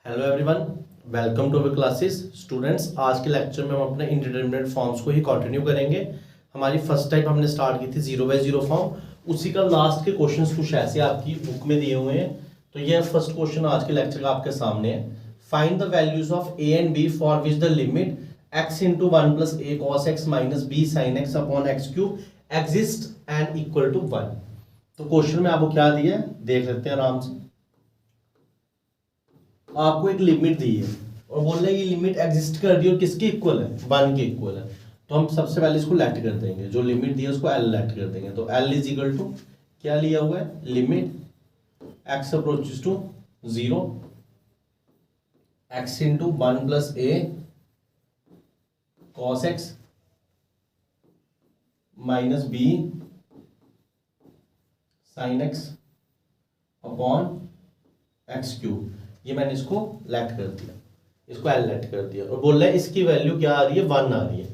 Hello everyone, welcome to our classes. Students, आज के lecture में हम अपने इंडिटरमिनेट फॉर्म्स को ही कंटिन्यू करेंगे। हमारी फर्स्ट टाइप हमने स्टार्ट की थी 0/0 फॉर्म, उसी का लास्ट के क्वेश्चंस कुछ ऐसे आपकी बुक में दिए हुए हैं। तो ये फर्स्ट क्वेश्चन आज के लेक्चर का आपके सामने है। Find the values of A and B for which the limit x into 1 plus A cos x minus B sine X upon X cube exist and equal to 1। तो question में आपको क्या दिया है देख लेते हैं आराम से। आपको एक लिमिट दी है और बोल रहे हैं ये लिमिट एग्जिस्ट कर दी और किसके इक्वल है, 1 के इक्वल है। तो हम सबसे पहले इसको लेट कर देंगे, जो लिमिट दी है उसको L लेट कर देंगे। तो L इज इक्वल टू क्या लिया हुआ है, limit x approaches to 0 x into 1 plus A cos x minus B sine X upon X cube. ये मैंने इसको लेट कर दिया, इसको L लेट कर दिया और बोल रहा है इसकी वैल्यू क्या आ रही है, 1 आ रही है।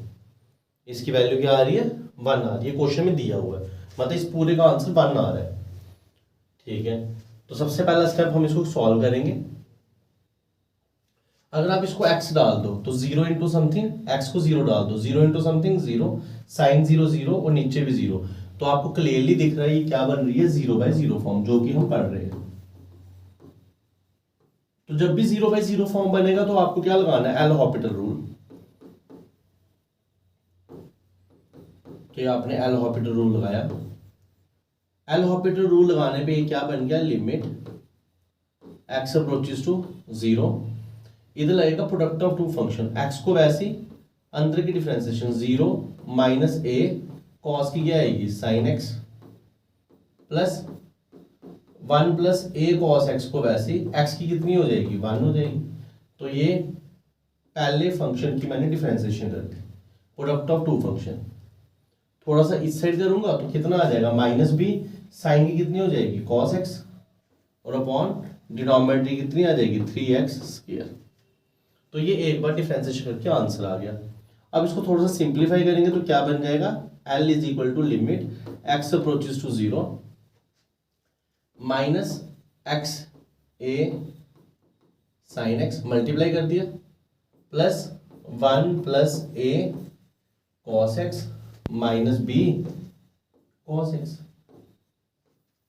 इसकी वैल्यू क्या आ रही है, 1 आ रही है। क्वेश्चन में दिया हुआ है, मतलब इस पूरे का आंसर 1 आ रहा है। ठीक है, तो सबसे पहला स्टेप हम इसको सॉल्व करेंगे। अगर आप इसको x डाल दो तो 0 इंटू समथिंग, x को 0 डाल दो, 0 इंटू समथिंग 0, साइन 0 0 और नीचे भी 0। तो आपको क्लियरली दिख रहा है ये क्या बन रही है, 0/0 फॉर्म, जो कि हम पढ़ रहे हैं। तो जब भी 0/0 फॉर्म बनेगा तो आपको क्या लगाना है, एल हॉपिटल रूल। तो ये आपने एल हॉपिटल रूल लगाया। एल हॉपिटल रूल लगाने पे ये क्या बन गया, लिमिट x अप्रोचेस टू 0। इधर लगेगा product of two function, x को वैसी अंदर की डिफरेंशिएशन 0 माइनस ए कॉस की क्या आएगी, साइन एक्स प्लस 1 प्लस ए कॉस एक्स को वैसे एक्स की कितनी हो जाएगी, 1 हो जाएगी। तो ये पहले फंक्शन की मैंने डिफरेंशिएशन कर दी, प्रोडक्ट ऑफ टू फंक्शन। थोड़ा सा इस साइड करूंगा तो कितना आ जाएगा, माइनस बी साइन की कितनी हो जाएगी, कॉस एक्स, और अपॉन डिनोमिनेटर कितनी आ जाएगी, 3x स्क्वायर। तो ये एक बार डिफरेंशिएशन करके आंसर आ गया। अब इसको थोड़ा सा सिंप्लीफाई करेंगे तो क्या बन जाएगा, L is equal to limit x approaches to 0 minus x a sine x multiply कर दिया प्लस 1 प्लस ए cos x minus b cos x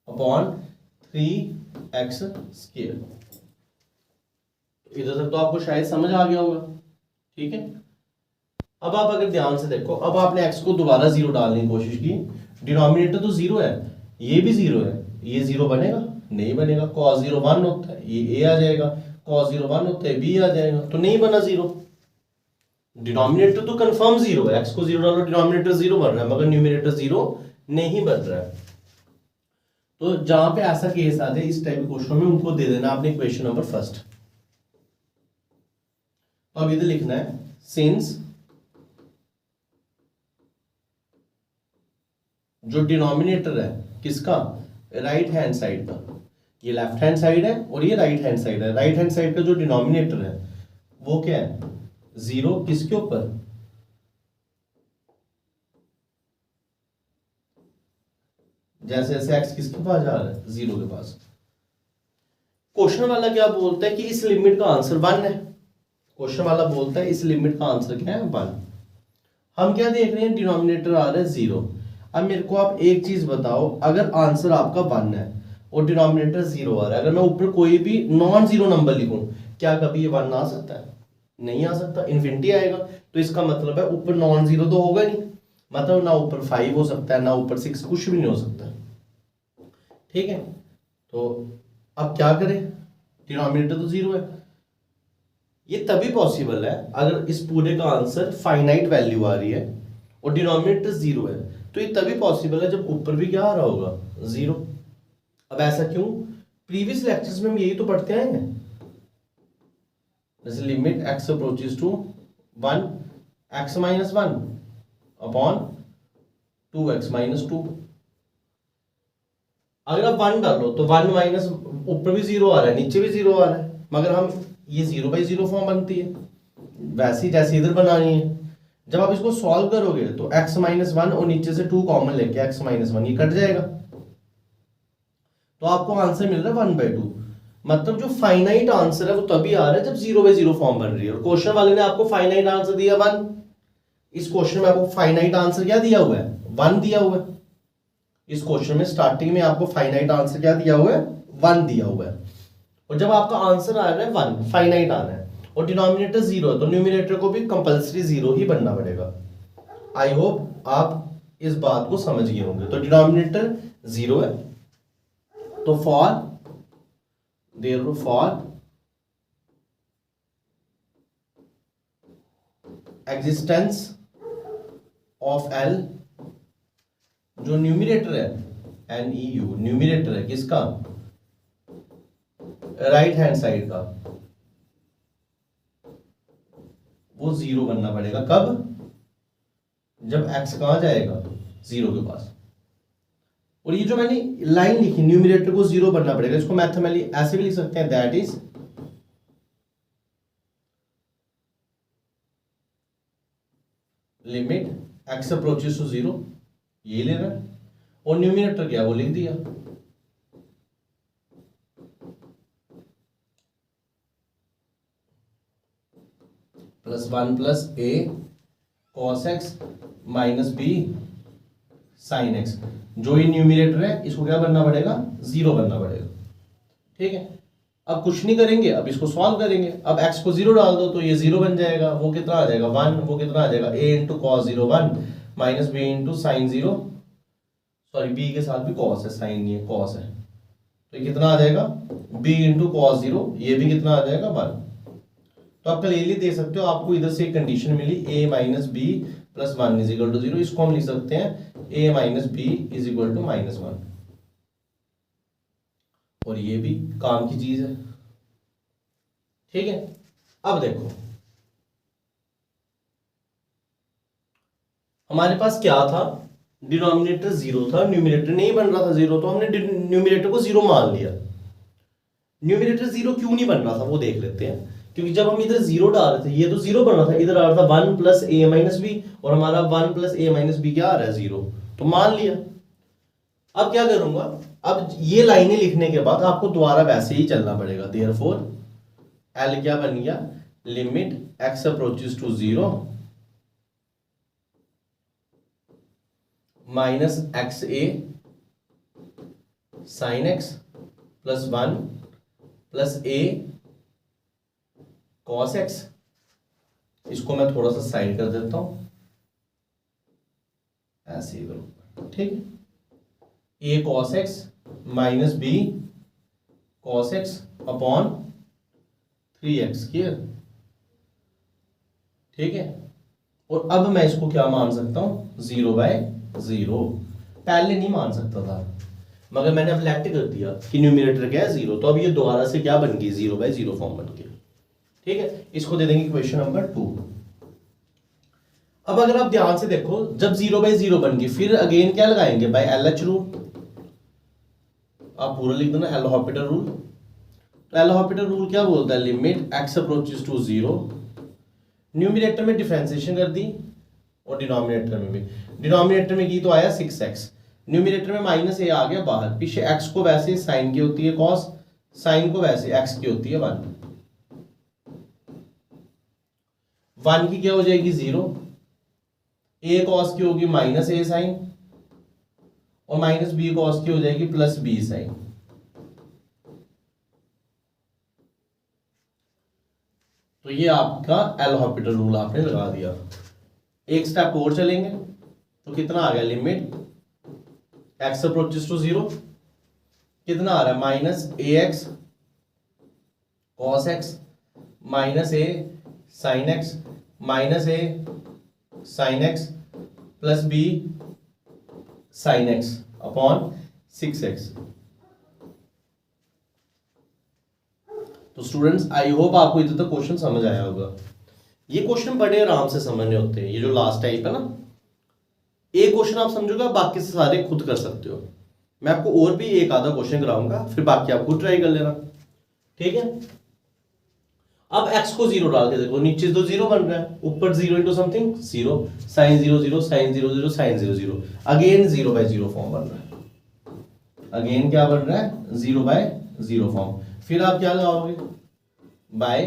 upon 3x square. इधर तक तो आपको शायद समझ आ गया होगा। ठीक है, अब आप अगर ध्यान से देखो, अब आपने x को दोबारा 0 डालने की कोशिश की, डिनोमिनेटर तो 0 है, ये भी 0 है, ये 0 बनेगा नहीं बनेगा। cos 0 1 होता है, ये a आ जाएगा, cos 0 1 होता है, b आ जाएगा, तो नहीं बना 0। डिनोमिनेटर तो कंफर्म 0 है, x को 0 डालो डिनोमिनेटर 0 बन रहा है, मगर न्यूमरेटर 0 नहीं बन रहा है। तो जहां पे ऐसा केस आते हैं इस टाइप के क्वेश्चन में, उनको दे देना आपने क्वेश्चन नंबर फर्स्ट। तो अब इधर लिखना है सिंस जो डिनोमिनेटर है किसका, राइट हैंड साइड का, ये लेफ्ट हैंड साइड है और ये राइट हैंड साइड है। राइट हैंड साइड का जो डिनोमिनेटर है वो क्या है, 0 किसके ऊपर, जैसे जैसे x किसके पास जा रहा है, 0 के पास। क्वेश्चन वाला क्या बोलता है कि इस लिमिट का आंसर 1 है। क्वेश्चन वाला बोलता है इस लिमिट का आंसर क्या है, 1। हम क्या देख रहे हैं, डिनोमिनेटर आ रहा है 0। अब मेरे को आप एक चीज बताओ, अगर आंसर आपका 1 है और डिनोमिनेटर 0 आ रहा है, अगर मैं ऊपर कोई भी नॉन जीरो नंबर लिखूं, क्या कभी ये 1 आ सकता है, नहीं आ सकता, इन्फिनिटी आएगा। तो इसका मतलब है ऊपर नॉन जीरो तो होगा नहीं, मतलब ना ऊपर 5 हो सकता है ना ऊपर 6, कुछ भी नहीं हो सकता। ठीक है, तो अब क्या करें, डिनोमिनेटर तो 0 है। ये तभी पॉसिबल है अगर इस पूरे का आंसर फाइनाइट वैल्यू आ रही है और डिनोमिनेटर 0 है, तो ये तभी पॉसिबल है जब ऊपर भी क्या आ रहा होगा, 0। अब ऐसा क्यों, प्रीवियस लेक्चर्स में हम यही तो पढ़ते आए हैं। जैसे limit x approaches to 1 x minus 1 upon 2x minus 2। अगर आप 1 डाल लो तो 1 माइनस, ऊपर भी 0 आ रहा है नीचे भी 0 आ रहा है, मगर हम ये 0/0 फॉर्म बनती है, वैसी जैसे इधर बनानी है। जब आप इसको सॉल्व करोगे तो x माइनस 1 और नीचे से 2 कॉमन लेके x माइनस 1 ये कट जाएगा, तो आपको आंसर मिल रहा है 1/2। मतलब जो फाइनाइट आंसर है वो तभी आ रहा है जब 0/0 फॉर्म बन रही है। और क्वेश्चन वाले ने आपको फाइनाइट आंसर दिया 1। इस क्वेश्चन में आपको फाइनाइट आंसर क्या दिया हुआ है? 1 दिया हुआ है। इस क्वेश्चन में स्टार्टिंग में आपको फाइनाइट आंसर क्या दिया हुआ है? 1 दिया हुआ है। और जब आपका आंसर आ रहा है 1, फाइनाइट आना है और डिनोमिनेटर 0 है, तो न्यूमिनेटर को भी कंपल्सरी 0 ही बनना पड़ेगा। आई होप आप इस बात को समझ गए होंगे। तो डिनोमिनेटर 0 है, तो फॉर एग्जिस्टेंस ऑफ L, जो न्यूमिनेटर है NEU, न्यूमिनेटर है किसका? राइट हैंड साइड का, वो 0 बनना पड़ेगा। कब? जब x कहां जाएगा? 0 के पास। और ये जो मैंने लाइन लिखी, न्यूमिनेटर को 0 बनना पड़ेगा, इसको मैथमेटिकली ऐसे भी लिख सकते हैं, that is limit x approaches to 0, ये लेना है। और न्यूमिनेटर क्या वो लिख दिया, +1 + a cos x minus b sin x। जो ये न्यूमिनेटर है इसको क्या बनना पड़ेगा? 0 बनना पड़ेगा। ठीक है, अब कुछ नहीं करेंगे, अब इसको सॉल्व करेंगे। अब x को 0 डाल दो तो ये 0 बन जाएगा। वो कितना आ जाएगा? 1। वो कितना आ जाएगा? a × cos 0 1 minus b × sin 0, sorry b के साथ भी cos है, sin नहीं है, cos है, तो ये कितना आ जाएगा? b × cos 0, ये भी कितना आ जाएगा? 1। तो आप क्लियरली देख सकते हो, आपको इधर से एक कंडीशन मिली a - b + 1 = 0। इसको हम लिख सकते हैं a - b = -1। और ये भी काम की चीज है। ठीक है, अब देखो हमारे पास क्या था? डिनोमिनेटर 0 था, न्यूमिनेटर नहीं बन रहा था 0, तो हमने न्यूमिनेटर को 0 मान लिया। न्यूमिनेटर 0 क्यों नहीं बन रहा था वो देख लेते हैं। क्योंकि जब हम इधर 0 डाल रहे थे, ये तो 0 बन रहा था, इधर आ रहा था 1 + a - b, और हमारा 1 + a - b क्या आ रहा है? 0, तो मान लिया। अब क्या करूंगा? अब ये लाइनें लिखने के बाद आपको दोबारा वैसे ही चलना पड़ेगा। देयरफॉर L क्या बन गया? Limit x approaches to 0 minus xa sin x + 1 + a cos x। इसको मैं थोड़ा सा साइड कर देता हूं, ऐसे ही करूंगा। ठीक है, a cos x minus b cos x upon 3x। Clear? ठीक है, और अब मैं इसको क्या मान सकता हूं? 0/0। पहले नहीं मान सकता था, मगर मैंने अब लेफ्ट कर दिया कि न्यूमिनेटर क्या है? 0, तो अब ये दोबारा से क्या बन गई? 0/0 फॉर्म बन गया। ठीक है, इसको दे देंगे क्वेश्चन नंबर 2। अब अगर आप ध्यान से देखो, जब 0/0 बन गई, फिर अगेन क्या लगाएंगे? By LH rule. आप पूरा लिख दो ना, एल हॉपिटल रूल। तो एल हॉपिटल रूल क्या बोलता है? Limit x approaches to 0, numerator में डिफरेंशिएशन कर दी और डिनोमिनेटर में भी। डिनोमिनेटर में की तो आया 6x, न्यूमिनेटर में -a आ गया बाहर। पीछे x को वैसे साइन की होती है cos, साइन को वैसे x की होती है 1। 1 की क्या हो जाएगी? 0। a cos की होगी -a साइन, और -b cos की हो जाएगी +b साइन। तो ये आपका एल हॉपिटल रूल आपने लगा दिया। एक स्टेप और चलेंगे तो कितना आ गया? लिमिट x अप्रोचेस टू 0 कितना आ रहा है? -ax cos x -a sin x -a sin x +b sin x upon 6x। तो स्टूडेंट्स, आई होप आपको इधर तक क्वेश्चन समझ आया होगा। ये क्वेश्चन बड़े आराम से समझने होते हैं। ये जो लास्ट टाइप है ना, एक क्वेश्चन आप समझोगे, बाकी से सारे खुद कर सकते हो। मैं आपको और भी एक आधा क्वेश्चन कराऊंगा, फिर बाकी आप खुद ट्राई कर लेना। ठीक है, अब x को 0 डाल के देखो, नीचे तो 0 बन रहा है, ऊपर 0 × something 0, sin 0 0 sin 0 0 sin 0 0, again 0/0 form बन रहा है। अगेन क्या बन रहा है? 0/0 फॉर्म। फिर आप क्या लगाओगे, बाय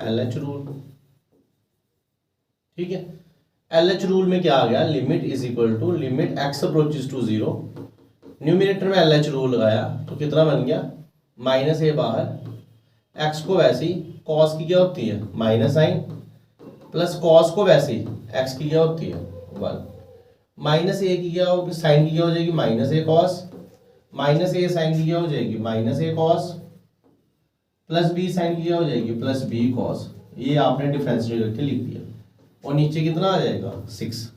LH रूल। ठीक है, LH रूल में क्या आ गया, limit is equal to limit x approaches to 0, numerator में LH रूल लगाया तो कितना बन गया, -a बाहर, x को वैसे ही cos की क्या होती है माइनस साइन, प्लस cos को वैसे ही x की क्या होती है 1, -a की क्या होगी, साइन की क्या हो जाएगी -a cos, -a साइन की क्या हो जाएगी -a cos, plus b sine की क्या हो जाएगी +b cos। ये आपने डिफरेंशिएट करके लिख दिया और नीचे कितना आ जाएगा 6।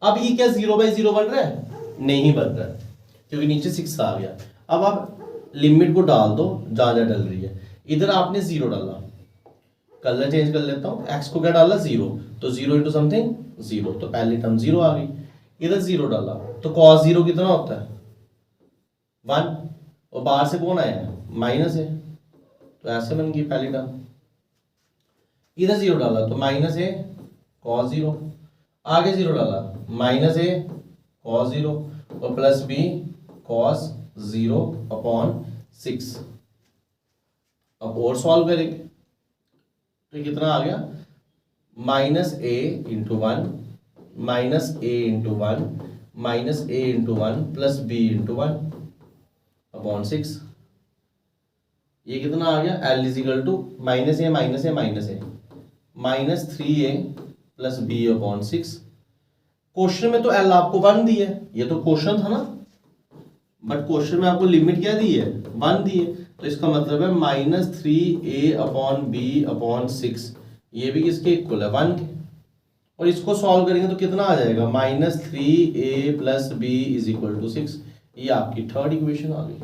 अब ये क्या 0/0 बन रहा है, नहीं बन रहा है क्योंकि नीचे 6 आ गया। अब आप लिमिट को डाल दो जहां जहां डल रही है, इधर आपने 0 डाला, कलर चेंज कर लेता हूं, x को क्या डाला 0, तो 0 इंटू समथिंग 0, तो पहली टर्म 0 आ गई। इधर 0 डाला तो cos 0 कितना होता है 1, और बाहर से कौन आया है माइनस है, तो ऐसे बन गई पहली टर्म। इधर 0 डाला तो -a cos 0, आगे 0 डाला -a cos 0 और +b cos 0 अपॉन 6। अब और सॉल्व करेंगे तो कितना आ गया -a into 1 -a into 1 -a into 1 plus b into 1 upon 6। ये कितना आ गया, L is equal to -a -3a plus b upon 6। Question में तो L आपको 1 दी है, ये तो क्वेश्चन था ना, बट क्वेश्चन में आपको लिमिट क्या दी है 1 दी है, तो इसका मतलब है -3a अपॉन b अपॉन 6, ये भी किसके इक्वल है 1 के। और इसको सॉल्व करेंगे तो कितना आ जाएगा -3a plus b is equal to 6। ये आपकी थर्ड इक्वेशन आ गई।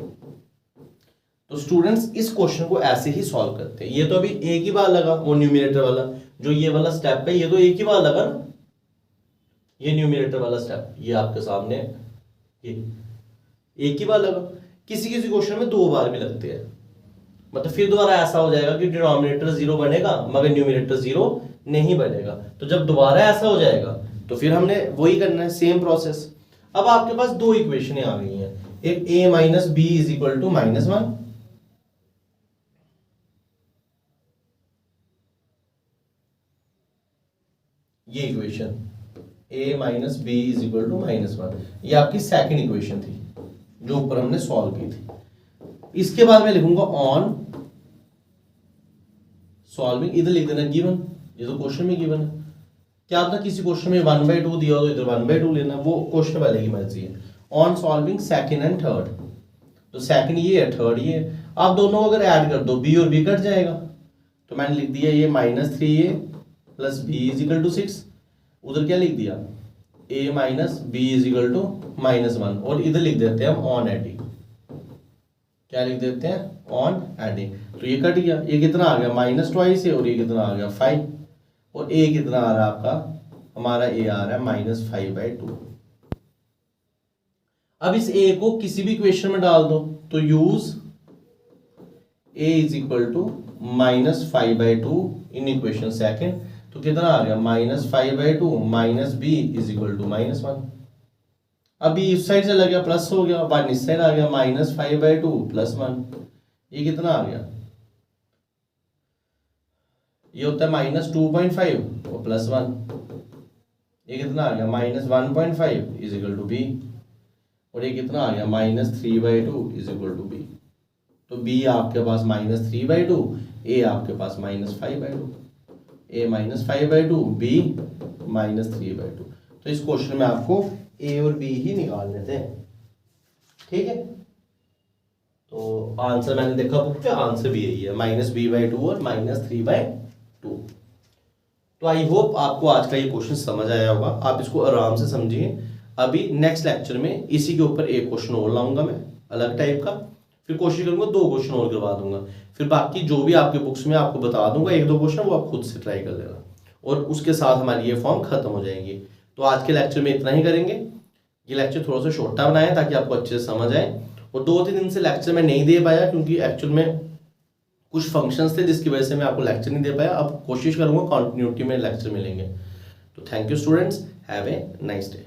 तो स्टूडेंट्स इस क्वेश्चन को ऐसे ही सॉल्व करते हैं। ये तो अभी एक ही बार लगा, वो न्यूमरेटर वाला जो ये वाला स्टेप है ये तो एक ही बार लगा ना, ये न्यूमरेटर वाला स्टेप ये आपके सामने ये एक ही बार लगा। किसी किसी क्वेश्चन में 2 बार भी लगते हैं, मतलब फिर दोबारा ऐसा हो जाएगा कि डिनोमिनेटर 0 बनेगा मगर न्यूमरेटर 0 नहीं बनेगा। तो जब दोबारा ऐसा हो जाएगा तो फिर हमने वही करना है, सेम प्रोसेस। अब आपके पास 2 इक्वेशनें आ गई हैं, एक a minus B is equal to -1, ये equation a minus B is equal to -1, ये आपकी सेकंड इक्वेशन थी जो ऊपर हमने सॉल्व की थी। इसके बाद मैं लिखूंगा ऑन सॉल्विंग, इधर लिख देना गिवन, ये तो क्वेश्चन में गिवन है। क्या पता किसी क्वेश्चन में 1/2 दिया हो तो इधर 1/2 लेना, वो क्वेश्चन वाले की मर्जी है। On solving second and third, तो सेकंड ये है थर्ड ये है, आप दोनों अगर ऐड कर दो b और b कट जाएगा, तो मैंने लिख दिया ये -3a plus b is equal to 6, उधर क्या लिख दिया a minus B is equal to -1, और इधर लिख देते हैं हम ऑन एडिंग, क्या लिख देते हैं ऑन एडिंग। तो ये कट गया, ये कितना आ गया -2 है और ये कितना आ गया 5, और a कितना आ रहा है आपका, हमारा a आ रहा है -5/2। अब इस a को किसी भी इक्वेशन में डाल दो, तो use a is equal to -5/2 in equation second, तो कितना आ गया -5/2 minus b is equal to -1। अभी इस साइड से लग गया प्लस हो गया, 1 इस साइड आ गया -5/2 प्लस 1, ये कितना आ गया, ये होता है -2.5 और प्लस 1, ये कितना आ गया -1.5 इज इक्वल टू b, और ये कितना आ गया -3/2 इज इक्वल टू b। तो b आपके पास -3/2, a आपके पास -5/2, a -5/2 b -3/2। तो इस क्वेश्चन में आपको a और b ही निकालने थे, ठीक है। तो आंसर मैंने देखा बुक पे, आंसर भी यही है -b/2 और -3/2। तो आई होप आपको आज का ये क्वेश्चन समझ आया होगा, आप इसको आराम से समझिए। अभी नेक्स्ट लेक्चर में इसी के ऊपर एक क्वेश्चन और लाऊंगा मैं अलग टाइप का, फिर कोशिश करूंगा 2 क्वेश्चन और करवा दूंगा, फिर बाकी जो भी आपके बुक्स में आपको बता दूंगा 1-2 क्वेश्चन, वो आप खुद से ट्राई कर लेना, और उसके साथ हमारी ये फॉर्म खत्म हो जाएगी। तो आज के लेक्चर में इतना ही करेंगे, ये लेक्चर थोड़ा सा छोटा बनाया ताकि आपको अच्छे से समझ आए, और 2-3 दिन से लेक्चर में नहीं दे पाया क्योंकि एक्चुअल में कुछ फंक्शंस थे जिसकी वजह से मैं आपको लेक्चर नहीं दे पाया। अब कोशिश करूंगा कंटिन्यूटी में लेक्चर मिलेंगे। तो thank you students, have a nice day.